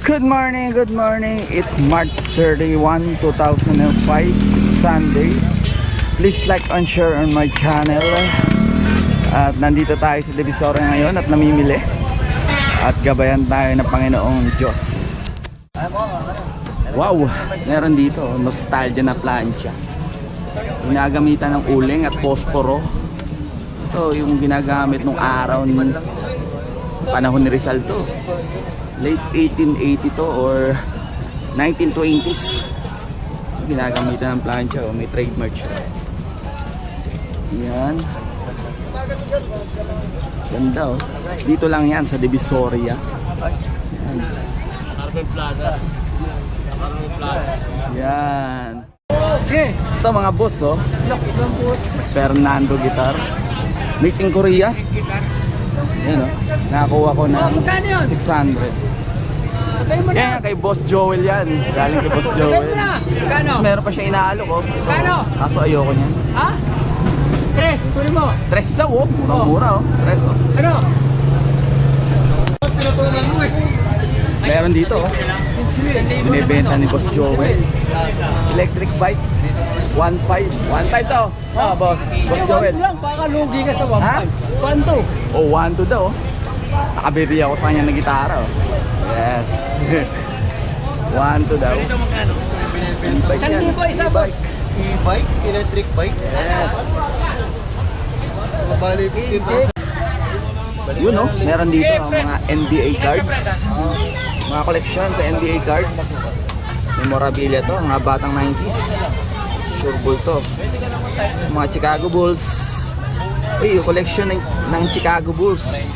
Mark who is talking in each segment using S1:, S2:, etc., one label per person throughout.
S1: Good morning. It's March 31, 2005. It's Sunday. Please like and share on my channel. At nandito tayo sa Divisoria ngayon at namimili. At gabayan tayo ng Panginoong Diyos. Wow! Meron dito, nostalgia na plancha. Ginagamitan ng uling at posporo. Ito yung ginagamit nung araw ng panahon ni Rizal to. Late 1880 to or 1920s. Ginagamitan ng plancha, oh, may trademark siya. Yan. Ganda, oh. Dito lang yan sa Divisoria. Yan. Yan. Ito mga boss, oh. Fernando Guitar. Made in Korea. Yan, oh. Nakakuha ko ng 600. Yan, kay Boss Joel yan. Galing kay Boss Joel. Tapos meron pa siya inaalo ko. Kaso ayoko niya.
S2: Ha? Tres, kunin mo.
S1: Tres daw, oh. Murang-mura, oh. Tres, oh.
S2: Ano?
S1: Meron dito, oh. Binibenta ni Boss Joel. Electric bike. 1.5. 1.5 daw. Oh, boss. Boss Joel.
S2: Lang, baka lugi ka sa 1.5.
S1: Ha?
S2: 1.2.
S1: Oh, 1.2 daw, oh. Nakabili ako sa kanya ng gitara, oh. Yes. 1.2 daw.
S2: Saan libo isa, boss?
S3: E-bike, electric bike.
S1: Yes.
S3: Mabalik
S1: Yun, oh. Meron dito ang mga NBA cards. Mga collection sa NBA cards. Memorabilia to, mga batang 90s. Sure bull to. Mga Chicago Bulls. Uy, yung collection ng Chicago Bulls.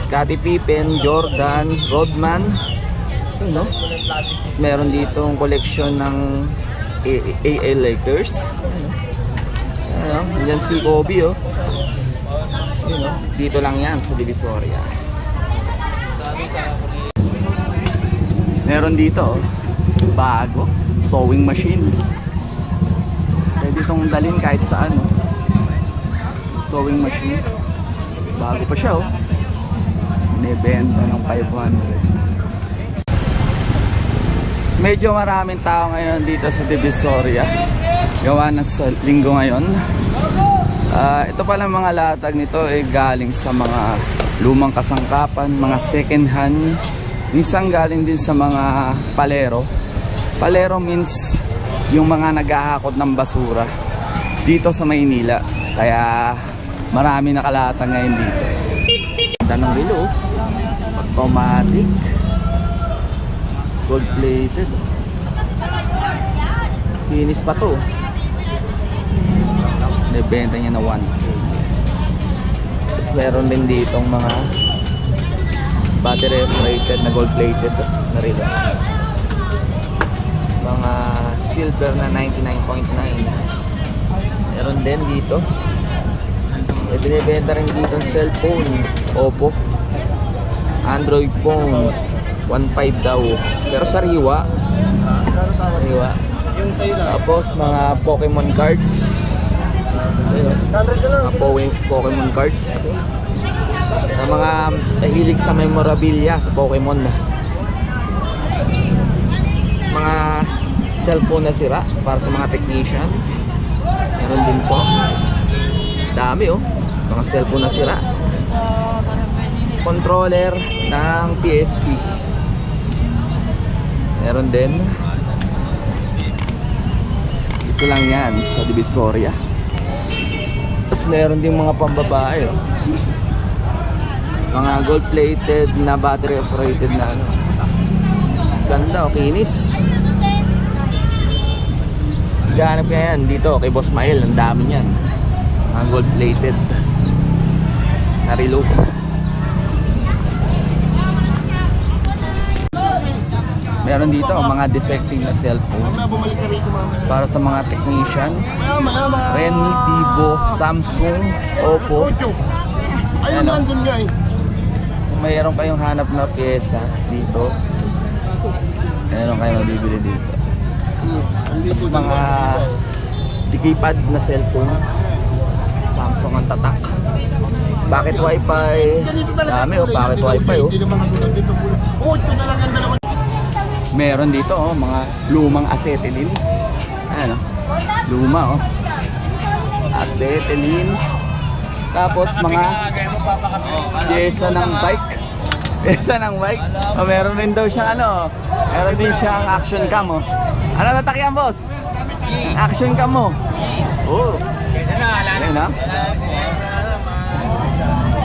S1: Scottie Pippen, Jordan, Rodman. Yun, no? Tapos meron dito ang collection ng AL Lakers. Ano? Yan si Kobe, oh. Yun, no? Dito lang yan sa Divisoria. Meron dito, oh. Bago. Sewing machine. Pwede itong dalhin kahit saan, oh. Sewing machine. Bago pa siya, oh. Binibenta ng 500. Medyo maraming tao ngayon dito sa Divisoria. Gawa na sa linggo ngayon. Ito pala mga latag nito ay galing sa mga lumang kasangkapan, mga second hand. Minsan galing din sa mga palero. Palero means yung mga naghahakot ng basura dito sa Maynila. Kaya marami nakalatag ngayon dito. Tanong relo, automatic, gold plated. Finish pa to. Nabenta niya na 1K. Tapos meron din ditong mga battery operated na gold plated na relo. Mga silver na 99.9. Meron din dito. May binibenta rin dito ang cellphone. Oppo Android phone 1.5 daw. Pero sariwa. Tapos mga Pokemon cards. Mga Pokemon cards. Mga hilig sa memorabilia sa Pokemon. Mga cellphone na sira para sa mga technician. Meron din po. Dami, oh. Mga cellphone na sira. Controller ng PSP. Meron din. Ito lang yan sa Divisoria. Tapos meron din mga pambabae, oh. Mga gold plated na battery operated na ano. Ganda, oh. Kinis. Gahanap ka yan dito kay Boss Mael. Ang dami yan. Mga gold plated na relo. Meron dito mga defecting na cellphone para sa mga technician. Redmi, Vivo, Samsung, Oppo. Ayan, oh. Kung mayroon kayong hanap na pyesa dito, meron kayong mabibili dito. Tapos mga keypad na cellphone, Samsung ang tatak. Bakit wifi? Dami oh, bakit wifi oh. Meron dito oh, mga lumang acetylene. Ayan oh. Luma oh. Acetylene. Tapos mga pyesa ng bike. Pyesa ng bike. Oh, meron rin daw siyang ano. Meron din siyang action cam oh. Ano natakyan boss? Action cam mo. Oh. Ayan oh.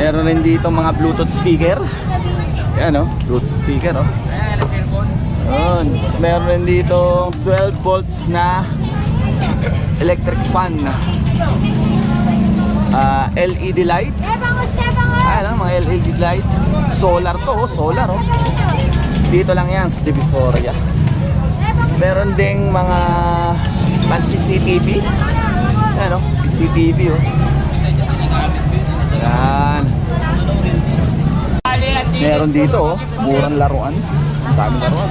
S1: Meron rin dito mga Bluetooth speaker. Ayan oh, Bluetooth speaker oh. Ayan. Tapos meron rin dito 12 volts na electric fan. LED light. Ayan oh, mga LED light. Solar to oh, solar oh. Dito lang yan sa Divisoria. Meron ding mga CCTV. Ayan oh, CCTV oh. Yan. Meron dito oh, murang laruan. Dami laruan.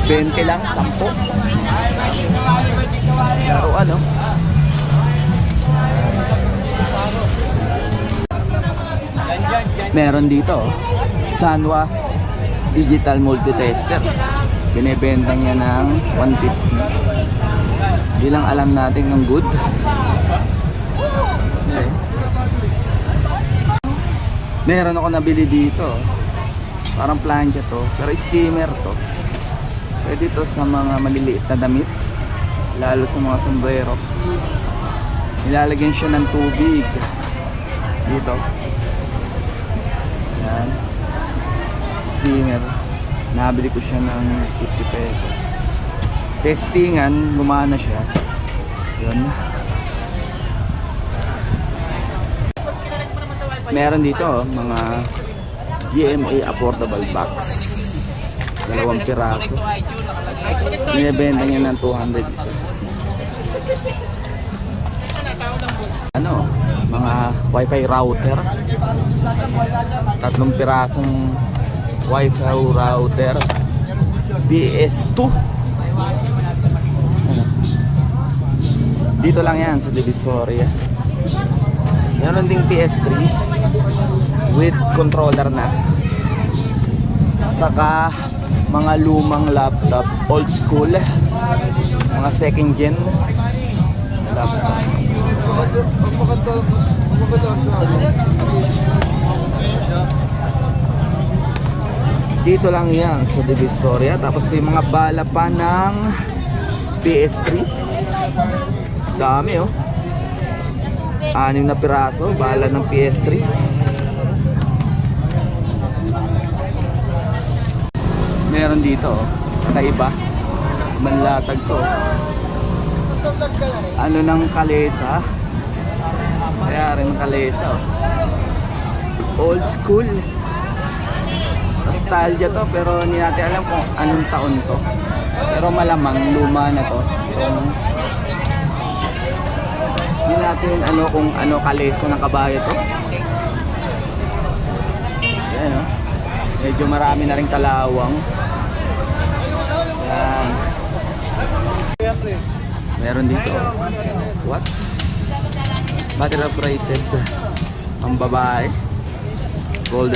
S1: 20 lang, 10. Laruan oh. Meron dito oh, Sanwa Digital Multitester. Binebenta niya ng 150. Bilang alam natin ng good. Okay. Meron ako nabili dito. Parang plancha to, pero steamer to. Pwede to sa mga maliliit na damit, lalo sa mga sombrero. Nilalagyan siya ng tubig dito. Yan. Steamer. Nabili ko siya ng 50 pesos. Testingan, gumana siya. Yun. Meron dito oh, mga GMA affordable box. 2 piraso. Binibenta niya ng 200 isa. Ano? Mga wifi router. 3 pirasong wifi router. PS2. Ano? Dito lang yan sa Divisoria. Meron ding PS3 with controller na. Saka mga lumang laptop, old school, mga second gen laptop. Dito lang yan sa Divisoria. Tapos may mga bala pa ng PS3. Dami oh. 6 na piraso, bala ng PS3. Meron dito oh, kaiba. Manlatag to. Ano ng kalesa? Kaya rin kalesa oh. Old school. Nostalgia to, pero hindi natin alam kung anong taon to. Pero malamang luma na to. So, hindi natin ano kung ano kalesa ng kabayo to. Ayan oh. Medyo marami na rin kalawang. Ayan. Meron dito. What? Battery operated. Ang babae. Gold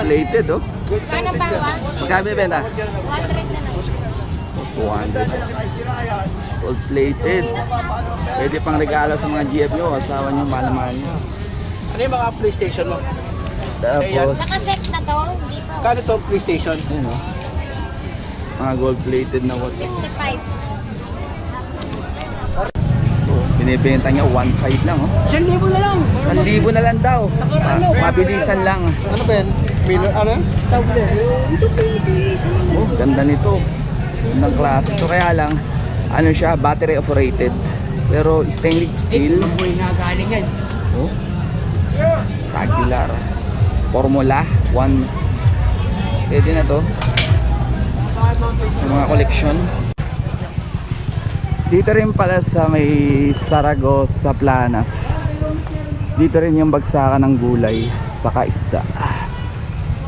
S1: plated oh.
S4: Ano ba?
S1: Magkano benta?
S4: 100 na lang.
S1: 200. Gold plated. Pwede pang regalo sa mga GF nyo, asawa nyo, mahal-mahal nyo.
S3: Ano yung mga PlayStation mo?
S1: Tapos,
S4: Nakaset na to, hindi pa.
S3: Kano to PlayStation?
S1: yun o. Mga gold plated na watch.
S4: 55.
S1: Binibenta niya 1.5 lang oh.
S2: 1,000 na lang.
S1: 1,000 na lang daw. Mabilisan lang.
S3: Ano ba yan? Minor, ano?
S2: Tawag ito PlayStation.
S1: Oh, ganda nito. Gandang klase. Ito kaya lang, ano siya, battery operated. Pero stainless steel.
S2: Mamboy na galing yan.
S1: Oh. Tagular. Formula 1. Pwede na to. Sa mga collection. Dito rin pala sa may Saragossa Planas. Dito rin yung bagsakan ng gulay saka isda.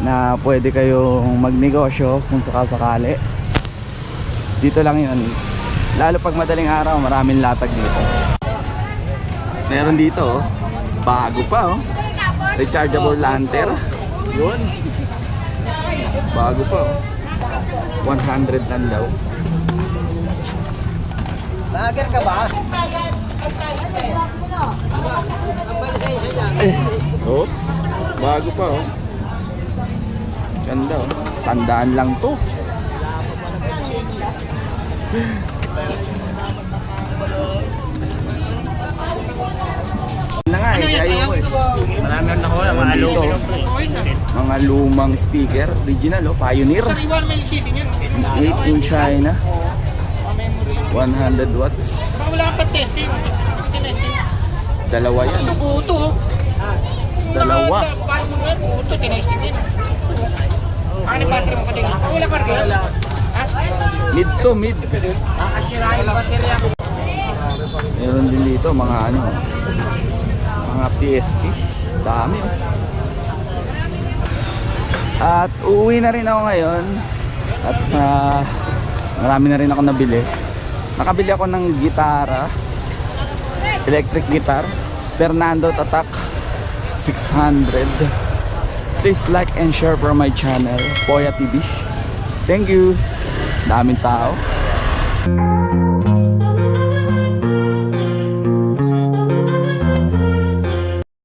S1: Na pwede kayong magnegosyo kung sakasakali. Dito lang yun. Lalo pag madaling araw, maraming latag dito. Meron dito oh. Bago pa oh. Rechargeable lantern. Yun. Bago pa oh. 100 lang daw.
S3: Lager ka ba?
S1: Oh, bago pa oh. Ganda oh. 100 lang to. Na nga eh, ayaw ko eh.
S3: Marami na ako, mga
S1: Dito, mga lumang speaker, original oh, Pioneer.
S2: Sariwan may city niyan.
S1: Made in China. 100 watts.
S2: Baka wala kang pa-testing. Tinesting.
S1: Dalawa yan.
S2: Ito buto.
S1: Dalawa.
S2: Paano mo nga buto? Tinesting din. Ano yung battery mo patingin? Wala pa rin. Ha?
S1: Mid to mid.
S3: Nakasirain baterya ko.
S1: Meron din dito mga ano, mga PSP. Dami oh. At uuwi na rin ako ngayon. At marami na rin ako nabili. Nakabili ako ng gitara, electric guitar, Fernando Tatak 600. Please like and share for my channel, Poya TV. Thank you. Daming tao.